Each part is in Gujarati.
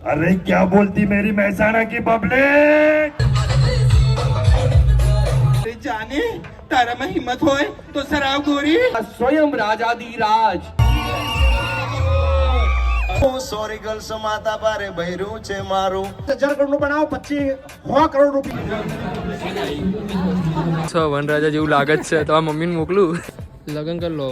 अरे क्या बोलती मेरी महसाणा की पब्लिक। जाने ताराમાં હિંમત હોય તો સરાવ ગોરી સ્વયં રાજાધિરાજ સોરી ગર્લ્સ માતા પારે બૈરું છે મારું 1000 કરોડ નું બનાવો 25 કરોડ રૂપિયા વનરાજા જેવું લાગે છે તો આ મમ્મીને મોકલું લગન કર લો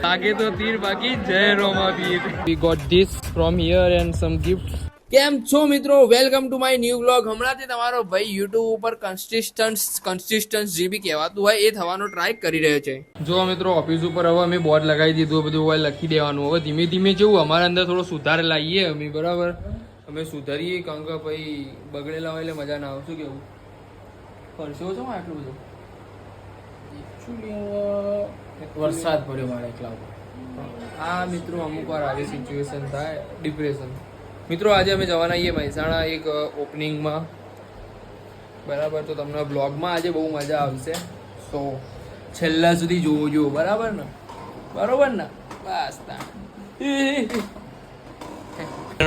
આગે તો તીર બાકી જય રોમાવીર we got this from here and some gift. કેમ છો મિત્રો, welcome to my new vlog. હમણાંથી તમારો ભાઈ યુટ્યુબ ઉપર કન્સિસ્ટન્સ જે બી કહેવાતું હોય એ થવાનો ટ્રાય કરી રહ્યો છે. જો મિત્રો ઓફિસ ઉપર હવે અમે બોર્ડ લગાવી દીધું, બધું હવે લખી દેવાનું. હવે ધીમે ધીમે જેવું અમારા અંદર થોડો સુધાર લાવીએ અમે, બરાબર અમે સુધારીએ, કારણ કે ભાઈ બગડેલા હોય એટલે મજા ના આવે. શું કેવું પરસેવો છો આટલું બધું? વરસાદ પડ્યો મારે એકલા. આ મિત્રો અમુક વાર આવી સિચ્યુએશન થાય, ડિપ્રેશન. મિત્રો આજે અમે જવાના છીએ મહેસાણા એક ઓપનિંગમાં, બરાબર? તો તમને બ્લોગમાં આજે બહુ મજા આવશે, તો છેલ્લા સુધી જોવો જો, બરાબર ને? બરોબર ને? બસ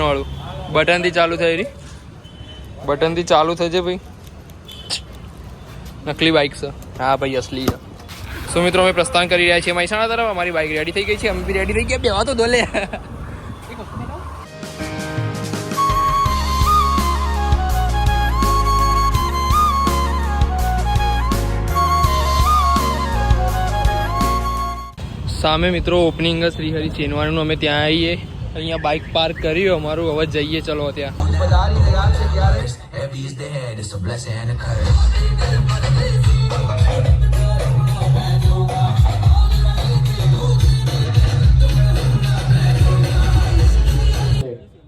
વાળું બટનથી ચાલુ થઈ રહી, બટનથી ચાલુ થઈ છે ભાઈ. નકલી બાઇક છે, હા ભાઈ અસલી છે. સો મિત્રો અમે પ્રસ્થાન કરી રહ્યા છીએ મહેસાણા તરફ. અમારી બાઇક રેડી થઈ ગઈ છે, અમે બી રેડી થઈ ગયા. બેવા તો દોલે. સામે મિત્રો ઓપનિંગ શ્રી હરિ ચેનવાનું, અમે ત્યાં આવીએ. અહીંયા બાઇક પાર્ક કર્યું અમારું, હવે જઈએ ચલો ત્યાં.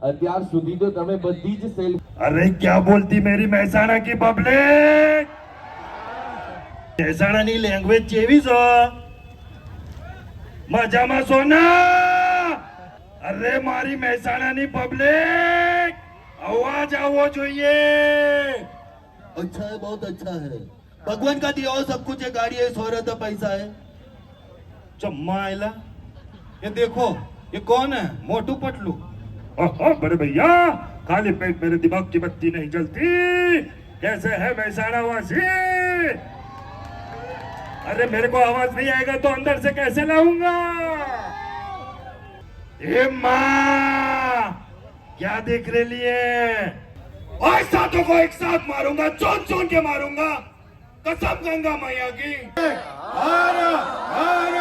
અત્યાર સુધી તો તમે બધી જ સેલ્ફ अरे क्या बोलती मेरी महसाणा की पब्लिक। મહેસાણાની લેંગ્વેજ કેવી છે? મજામાં છો ને? અરે મારી મહેસાણાની પબ્લિક અવાજ આવવો જોઈએ. अच्छा है, बहुत अच्छा है. भगवान का दिया हुआ सब कुछ है, गाड़ी है, शोहरत है, पैसा है. चम्मा आयला, ये देखो ये कौन है? मोटू पतलू. बड़े भैया खाली पेट मेरे दिमाग की बत्ती नहीं जलती. कैसे है महेसाणा वासी? अरे मेरे को आवाज नहीं आएगा तो अंदर से कैसे लाऊंगा? ए माँ क्या देख रही है? और सातों को एक साथ मारूंगा, चोन चोन के मारूंगा, कसम गंगा मैया की. हर हर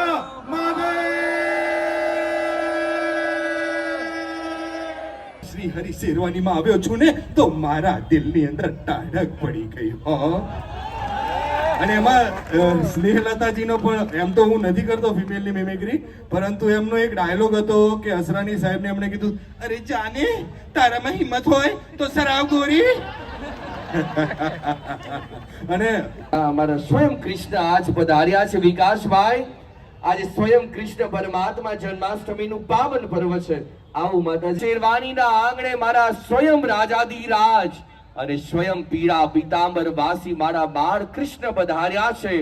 શ્રી હરિ શેરવાનીમાં આવ્યો છું ને તો મારા દિલની અંદર ટાઢક પડી ગઈ હો. અને એમાં સ્નેહલતાજીનો પણ, એમ તો હું નથી કરતો ફિમેલની મિમિક્રી, પરંતુ એમનો એક ડાયલોગ હતો કે અસરાની સાહેબને એમણે કીધું, અરે જાને તારામાં હિંમત હોય તો સરાવ ગોરી. અને અમારા સ્વયં કૃષ્ણ આજ પધાર્યા છે વિકાસભાઈ. આજે સ્વયં કૃષ્ણ પરમાત્મા જન્માષ્ટમીનું પાવન પર્વ છે. આવું માતા શેરવાનીના આંગણે મારા સ્વયં રાજાધિરાજ અને સ્વયં પીળા પીતાંબર વાસી મારા બાળ કૃષ્ણ પધાર્યા છે.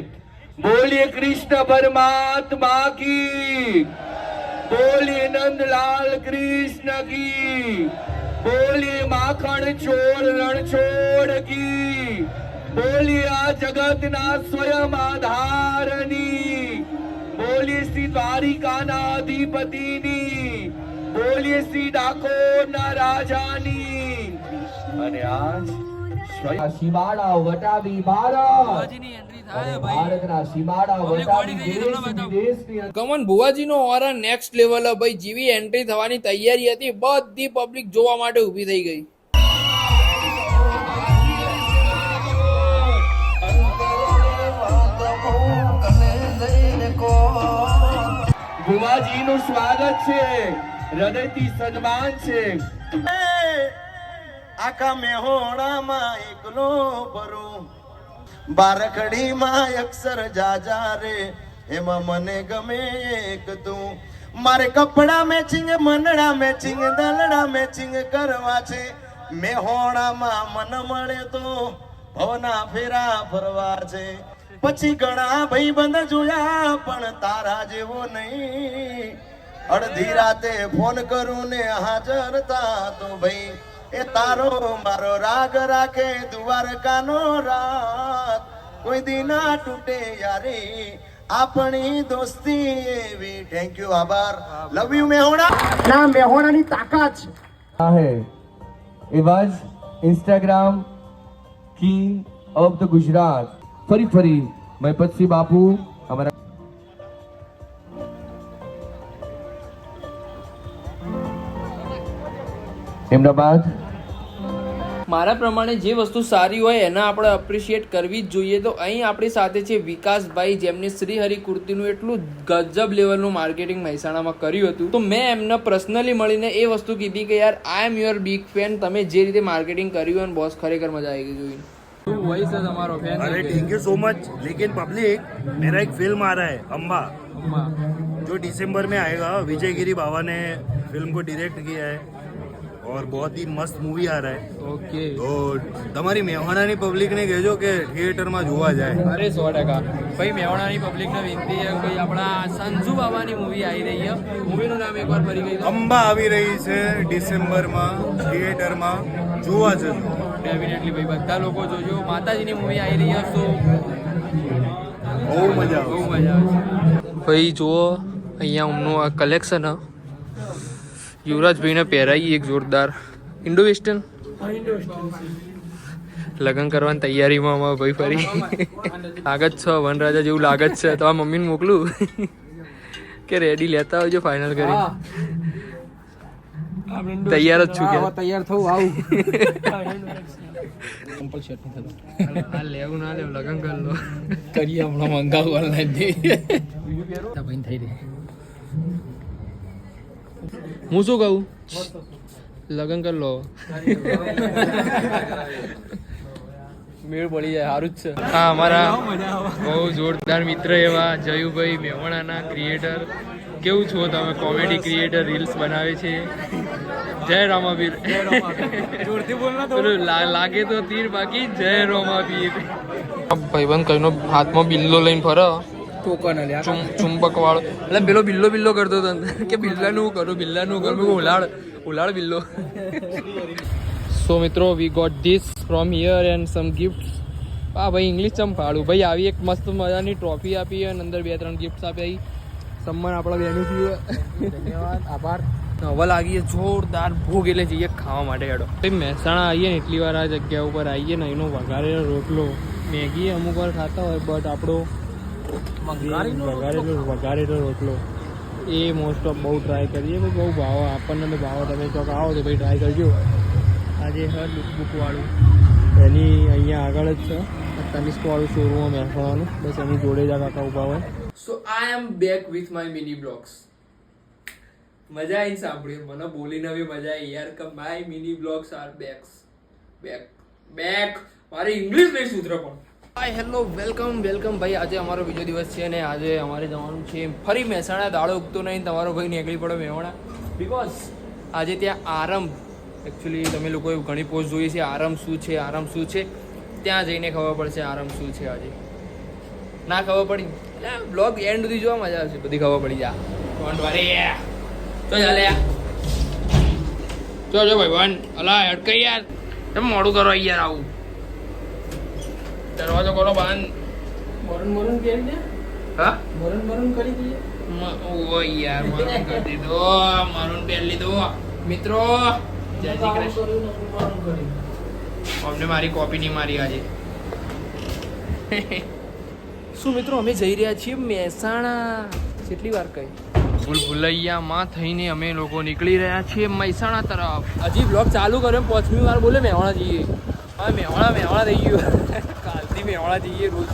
બોલીએ કૃષ્ણ પરમાત્મા કી, બોલીએ નંદલાલ કૃષ્ણ કી, બોલીએ માખણ ચોર રણછોડ કી, બોલીએ આ જગતના સ્વયં આધારની, બોલીએ શ્રી દ્વારિકાના અધિપતિની, બોલીએ શ્રી ડાકોરના રાજાની. અને આજ સીમાડા વટાવી ભારત, ભારતના સીમાડા વટાવી દેશ વિદેશની કમન ભુવાજીનો ઓરા નેક્સ્ટ લેવલ. ભાઈ જેવી એન્ટ્રી થવાની તૈયારી હતી, બધી પબ્લિક જોવા માટે ઊભી થઈ ગઈ. ભુવાજીનું સ્વાગત છે, હૃદયથી સન્માન છે. આખા મેહોણામાં એકલો ભરું, બારખડીમાં અક્ષર જાજા રે, એમાં મને ગમે એક તું. મારે કપડા મેચિંગ, મનડા મેચિંગ, દલડા મેચિંગ કરવા છે. મેહોણામાં મન મળે તો ભવના ફેરા ફરવા છે. પછી ઘણા ભાઈબંધ જોયા પણ તારા જેવો નહીં. અડધી રાતે ફોન કરું ને હાજર તો ભાઈ એ તારો મારો રાગ રાખે દ્વારકાનો રાત કોઈ દી ના તૂટે યારી આપણી દોસ્તી એવી. થેન્ક યુ, આભાર, લવ યુ મેહોણા. ના મેહોણાની તાકાત છે. है he was Instagram king of the Gujarat. ફરી મહેપતસિંહ બાપુ અમારા એમના બાદ મારા પ્રમાણે જે વસ્તુ સારી હોય એને આપણે અપ્રિશિએટ કરવી જ જોઈએ. તો અહીં આપણી સાથે છે વિકાસભાઈ, જેમને શ્રીહરિ કુર્તીનું એટલું ગજબ લેવલનું માર્કેટિંગ મહેસાણામાં કર્યું હતું. તો મેં એમને પર્સનલી મળીને એ વસ્તુ કીધી કે યાર આઈ એમ યોર બિગ ફેન, તમે જે રીતે માર્કેટિંગ કર્યું અને બોસ ખરેખર મજા આવી ગઈ જોઈને. वही से हमारा फैन अरे थैंक यू सो मच. लेकिन पब्लिक, मेरा एक फिल्म आ रहा है अम्बा, जो दिसंबर में आएगा. विजय गिरी बाबा ने फिल्म को डायरेक्ट किया है और बहुत ही मस्त मूवी आ रहा है. ओके. તો તમારી મેહોણાની પબ્લિકને કહેજો કે થિયેટરમાં જોવા જાય. અરે 100% ભાઈ, મેવાડાની પબ્લિકને વિનંતી છે ભાઈ, આપણા સંજુ બાબાની મૂવી આવી રહી છે. મૂવીનું નામ એકવાર ફરી કહી દો. અંબા આવી રહી છે ડિસેમ્બરમાં થિયેટરમાં, જોવા જજો. ડેફિનેટલી ભાઈ, બધા લોકો જોજો. માતાજીની મૂવી આવી રહી છે, તો બહુ મજા બહુ આવશે. મજા આવશે. ભાઈ જુઓ, અહીંયા અમનું આ કલેક્શન હ યુવરાજભાઈને પહેરાવી એક જોરદાર ઇન્ડો વેસ્ટર્ન લગ્ન કરવાની તૈયારીમાં અમારા ભાઈ ફરી લાગત છે વનરાજા જેવું લાગત છે. તો આ મમ્મીને મોકલું કે રેડી લેતા આવજો ફાઇનલ કરી. તૈયાર જ છું કે તૈયાર થવું આવું. આ લેવું ના લેવું લગ્ન કરી લો. કરીએ હમણાં મંગાવું ઓનલાઈન થી. થઈ રહી. હું શું કહું, લગ્ન કરી લો, મેળ પડી જાય, સારું જ છે. હા, અમારા બહુ જોરદાર મિત્ર એવા જયુભાઈ, મેવાણાના ક્રિએટર. કેવું છો તમે? કોમેડી ક્રિએટર, રીલ્સ બનાવે છે. જય રામાવીર. લાગે તો તીર બાકી જય રામાવીર. ભાઈબંધ કઈનો હાથમાં બિલ્લો લઈને ફરો, ચુંબક વાળો. એટલે પેલો બિલ્લો કરતો હતો કે બિલ્લાનું કરું ઉલાળ બિલ્લો. સો મિત્રો, we got this from here and some gift. હા ભાઈ, ઇંગ્લિશ ચમ ફાડું ભાઈ. આવી એક મસ્ત મજાની ટ્રોફી આપી અને અંદર 2-3 ગિફ્ટ આપી. સન્માન આપણા બેનું થયું. ધન્યવાદ, આભાર. હવે લાગીએ જોરદાર ભોગ, એટલે જઈએ ખાવા માટે. હેડો ભાઈ, મહેસાણા આવીએ ને એટલી વાર આ જગ્યા ઉપર આવીએ ને, એનો વઘારેલો રોટલો, મેગી અમુક વાર ખાતા હોય, બટ આપણો વઘારેલો રોટલો એ મોસ્ટ ઓફ બહુ ટ્રાય કરીએ. બહુ ભાવ આપણને તો ભાવ. તમે ચોક આવો તો ભાઈ ટ્રાય કરજો. આજે હર લુકબુકવાળું એની અહીંયા આગળ જ છે તનિષ્કવાળું શોરૂમ મહેસાણાનું, બસ એની જોડે જ આ કાકા ઊભા હોય. So I am back with my mini blogs. મજા આવીને સાંભળ્યું, મને બોલીને બી મજા આવી યાર કે my mini blogs R back. મારી ઇંગ્લિશ નહીં સૂત્ર પણ. હાય, હેલો, વેલકમ ભાઈ. આજે અમારો બીજો દિવસ છે અને આજે અમારે જવાનું છે ફરી મહેસાણા. દાડો ઉગતો નહીં, તમારો ભાઈ નીકળી પડો મેવાણા, બિકોઝ આજે ત્યાં આરંભ. એકચ્યુઅલી તમે લોકોએ ઘણી પોસ્ટ જોઈ છે, આરંભ શું છે. ત્યાં જઈને ખબર પડશે આરંભ શું છે. આજે ના ખબર પડી એટલે બ્લોગ એન્ડ સુધી જોવા મજા આવશે, બધી ખબર પડી જા. Don't worry. તો ચાલે જો ભાઈ વન અલા અટકાઈ યાર, તમે મોડું કરો યાર. આવું દરવાજો કરો બંધ. મરણ કરી દે. હા, મરણ કરી દઈએ. ઓ યાર, મરણ કરી દીધો. મરણ પહેરી લીધો. મિત્રો જય શ્રી કૃષ્ણ. અમને મારી કોપી નહીં મારી આજે. શું મિત્રો, અમે જઈ રહ્યા છીએ મહેસાણા. કેટલી વાર કહી ભૂલૈયામાં થઈને અમે લોકો નીકળી રહ્યા છીએ મહેસાણા તરફ. હજી બ્લોગ ચાલુ કર્યો, 5મી વાર બોલે મેવાણા જઈએ. હા, મેવાણા થઈ ગયું. કાલથી મેવાણા જઈએ રોજ.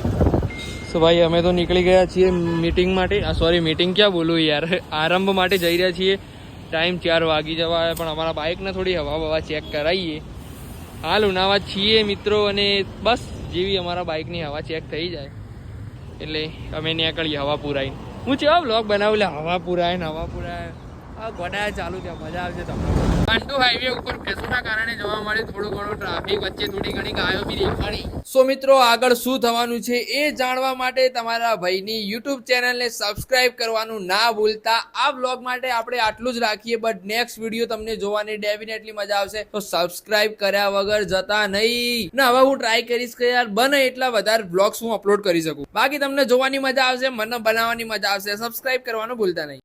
સો ભાઈ, અમે તો નીકળી ગયા છીએ મીટિંગ માટે. મીટિંગ ક્યાં બોલું યાર, આરંભ માટે જઈ રહ્યા છીએ. ટાઈમ 4 વાગી જવા, પણ અમારા બાઇકને થોડી હવા ચેક કરાવીએ. હાલ ઉનાવા છીએ મિત્રો, અને બસ જેવી અમારા બાઇકની હવા ચેક થઈ જાય એટલે અમે નીકળીએ હવા પુરાઈને. હું ચેવા બ્લોગ બનાવું લે, હવા પુરાય. ગોડા ચાલુ છે, મજા આવશે તમને. પાંડુ હાઈવે ઉપર ભેંસોના કારણે જોવા મળે થોડું ઘણું ટ્રાફિક, વચ્ચે થોડી ઘણી ગાયો બી દેખાણી. સો મિત્રો, આગળ શું થવાનું છે એ જાણવા માટે તમારા ભાઈની યુટ્યુબ ચેનલને સબસ્ક્રાઇબ કરવાનું ના ભૂલતા. આ વ્લોગ માટે આપણે આટલું જ રાખીએ, બટ નેક્સ્ટ વિડીયો તમને જોવાની ડેફિનેટલી મજા આવશે, તો સબસ્ક્રાઇબ કર્યા વગર જતા નહીં. ને હવે હું ટ્રાય કરીશ કે યાર બને એટલા વધારે વ્લોગ્સ હું અપલોડ કરી શકું. બાકી તમને જોવાની મજા આવશે, મને બનાવવાની મજા આવશે. સબસ્ક્રાઇબ કરવાનું ભૂલતા નહીં.